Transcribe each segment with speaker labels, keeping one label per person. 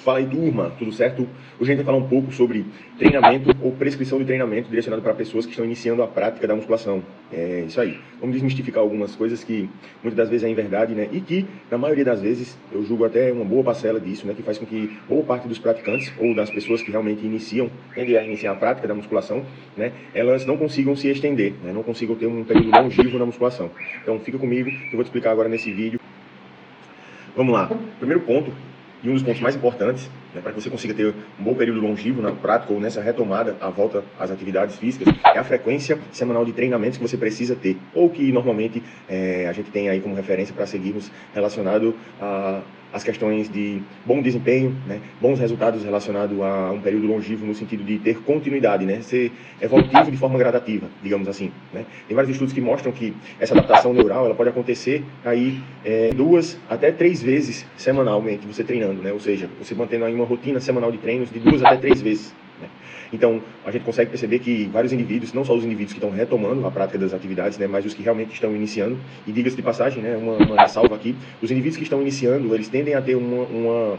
Speaker 1: Fala aí, turma, tudo certo? Hoje a gente vai falar um pouco sobre treinamento ou prescrição de treinamento direcionado para pessoas que estão iniciando a prática da musculação. É isso aí. Vamos desmistificar algumas coisas que muitas das vezes é verdade, né? E que, na maioria das vezes, eu julgo até uma boa parcela disso, né? Que faz com que boa parte dos praticantes ou das pessoas que realmente tendem a iniciar a prática da musculação, né? Elas não consigam se estender, né? Não consigam ter um período longevo na musculação. Então, fica comigo, que eu vou te explicar agora nesse vídeo. Vamos lá. Primeiro ponto, e um dos pontos mais importantes, né, para que você consiga ter um bom período longevo na prática ou nessa retomada à volta às atividades físicas, é a frequência semanal de treinamentos que você precisa ter, ou que normalmente a gente tem aí como referência para seguirmos relacionado às questões de bom desempenho, né, bons resultados relacionados a um período longevo no sentido de ter continuidade, né, ser evolutivo de forma gradativa, digamos assim, né. Tem vários estudos que mostram que essa adaptação neural ela pode acontecer aí 2 até 3 vezes semanalmente você treinando, né, ou seja, você mantendo aí uma rotina semanal de treinos de 2 até 3 vezes. Né? Então, a gente consegue perceber que vários indivíduos, não só os indivíduos que estão retomando a prática das atividades, né, mas os que realmente estão iniciando, e diga-se de passagem, né, uma ressalva aqui, os indivíduos que estão iniciando, eles tendem a ter uma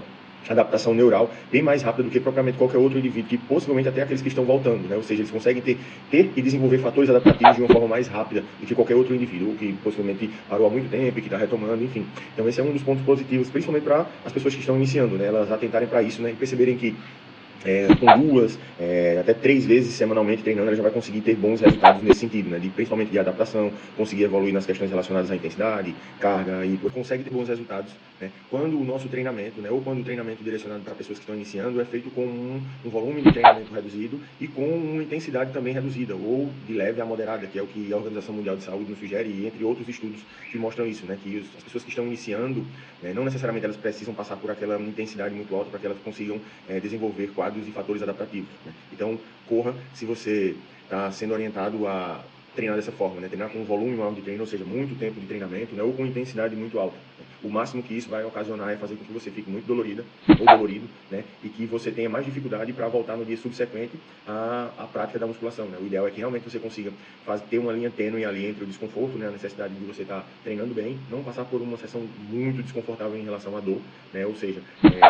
Speaker 1: adaptação neural bem mais rápida do que propriamente qualquer outro indivíduo, que possivelmente até aqueles que estão voltando, né? Ou seja, eles conseguem ter e desenvolver fatores adaptativos de uma forma mais rápida do que qualquer outro indivíduo, ou que possivelmente parou há muito tempo e que está retomando, enfim. Então esse é um dos pontos positivos, principalmente para as pessoas que estão iniciando, né? Elas atentarem para isso, né? E perceberem que com 2 até 3 vezes semanalmente treinando, ela já vai conseguir ter bons resultados nesse sentido, né? Principalmente de adaptação, conseguir evoluir nas questões relacionadas à intensidade, carga, e consegue ter bons resultados, né? Quando o nosso treinamento, né, ou quando o treinamento direcionado para pessoas que estão iniciando é feito com um volume de treinamento reduzido e com uma intensidade também reduzida, ou de leve a moderada, que é o que a Organização Mundial de Saúde nos sugere, e entre outros estudos que mostram isso, né? Que as pessoas que estão iniciando, né, não necessariamente elas precisam passar por aquela intensidade muito alta para que elas consigam desenvolver quadros e fatores adaptativos, né? Então, corra se você está sendo orientado a treinar dessa forma, né? Treinar com um volume maior de treino, ou seja, muito tempo de treinamento, né? Ou com intensidade muito alta. Né? O máximo que isso vai ocasionar é fazer com que você fique muito dolorida ou dolorido, né? E que você tenha mais dificuldade para voltar no dia subsequente à prática da musculação, né? O ideal é que realmente você consiga ter uma linha tênue ali entre o desconforto, né? A necessidade de você estar treinando bem, não passar por uma sessão muito desconfortável em relação à dor, né? Ou seja,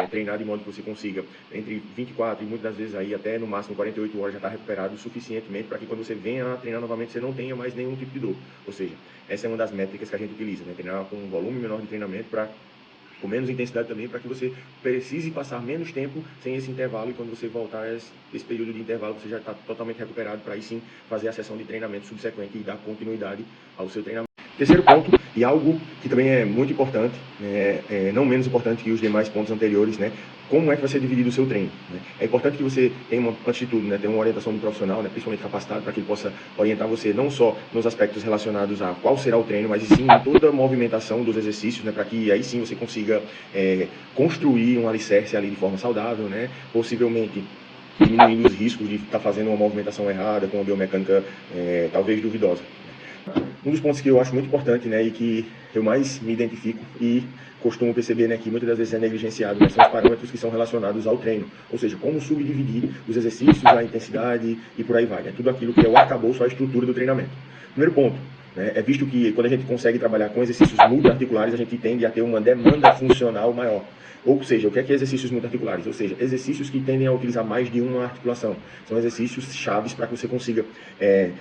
Speaker 1: treinar de modo que você consiga entre 24 e muitas das vezes aí até no máximo 48 horas já estar recuperado suficientemente para que quando você venha a treinar novamente você não tenha mais nenhum tipo de dor. Ou seja, essa é uma das métricas que a gente utiliza, né? Treinar com um volume menor de treinamento com menos intensidade também, para que você precise passar menos tempo sem esse intervalo, e quando você voltar esse período de intervalo você já está totalmente recuperado para aí sim fazer a sessão de treinamento subsequente e dar continuidade ao seu treinamento. Terceiro ponto, e algo que também é muito importante, não menos importante que os demais pontos anteriores, né? Como é que vai ser dividido o seu treino? Né? É importante que você tenha antes de tudo, né, tenha uma orientação do profissional, né, principalmente capacitado, para que ele possa orientar você não só nos aspectos relacionados a qual será o treino, mas sim em toda a movimentação dos exercícios, né, para que aí sim você consiga construir um alicerce ali de forma saudável, né, possivelmente diminuindo os riscos de estar fazendo uma movimentação errada, com uma biomecânica talvez duvidosa. Um dos pontos que eu acho muito importante, né, e que eu mais me identifico e costumo perceber, né, que muitas das vezes é negligenciado, né, são os parâmetros que são relacionados ao treino, ou seja, como subdividir os exercícios, a intensidade e por aí vai, né, tudo aquilo que é o arcabouço, a estrutura do treinamento. Primeiro ponto, né, é visto que quando a gente consegue trabalhar com exercícios multiarticulares, a gente tende a ter uma demanda funcional maior. Ou seja, o que é exercícios multiarticulares? Ou seja, exercícios que tendem a utilizar mais de uma articulação. São exercícios chaves para que você consiga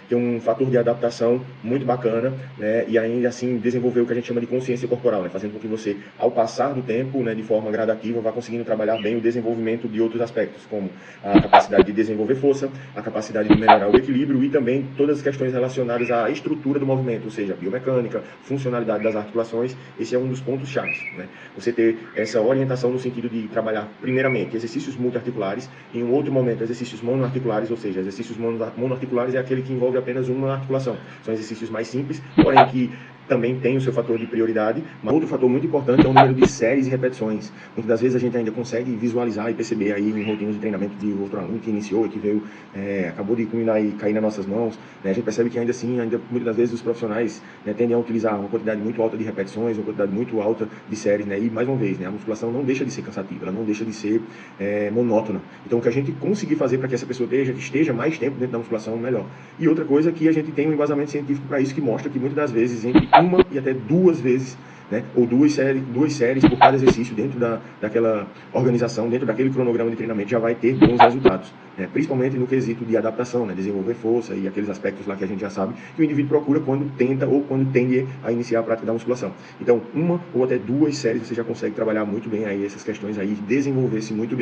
Speaker 1: ter um fator de adaptação muito bacana, né, e ainda assim desenvolver o que a gente chama de consciência corporal, né, fazendo com que você, ao passar do tempo, né, de forma gradativa, vá conseguindo trabalhar bem o desenvolvimento de outros aspectos, como a capacidade de desenvolver força, a capacidade de melhorar o equilíbrio e também todas as questões relacionadas à estrutura do movimento, ou seja, biomecânica, funcionalidade das articulações. Esse é um dos pontos chaves, né? Você ter essa orientação no sentido de trabalhar, primeiramente, exercícios multiarticulares, em um outro momento, exercícios monoarticulares, ou seja, exercícios monoarticulares é aquele que envolve apenas uma articulação. São exercícios mais simples, porém que também tem o seu fator de prioridade, mas outro fator muito importante é o número de séries e repetições. Muitas das vezes a gente ainda consegue visualizar e perceber aí em rotinas de treinamento de outro aluno que iniciou e que veio, acabou de culminar e cair nas nossas mãos, né? A gente percebe que ainda assim, muitas das vezes os profissionais, né, tendem a utilizar uma quantidade muito alta de repetições, uma quantidade muito alta de séries, né? E mais uma vez, né, a musculação não deixa de ser cansativa, ela não deixa de ser monótona. Então o que a gente conseguir fazer para que essa pessoa esteja mais tempo dentro da musculação, melhor. E outra coisa é que a gente tem um embasamento científico para isso, que mostra que muitas das vezes entre uma e até 2 vezes né? Ou duas séries por cada exercício dentro daquela organização, dentro daquele cronograma de treinamento, já vai ter bons resultados, né? Principalmente no quesito de adaptação, né? Desenvolver força e aqueles aspectos lá que a gente já sabe que o indivíduo procura quando tenta ou quando tende a iniciar a prática da musculação. Então, uma ou até duas séries você já consegue trabalhar muito bem aí essas questões aí, desenvolver-se muito bem.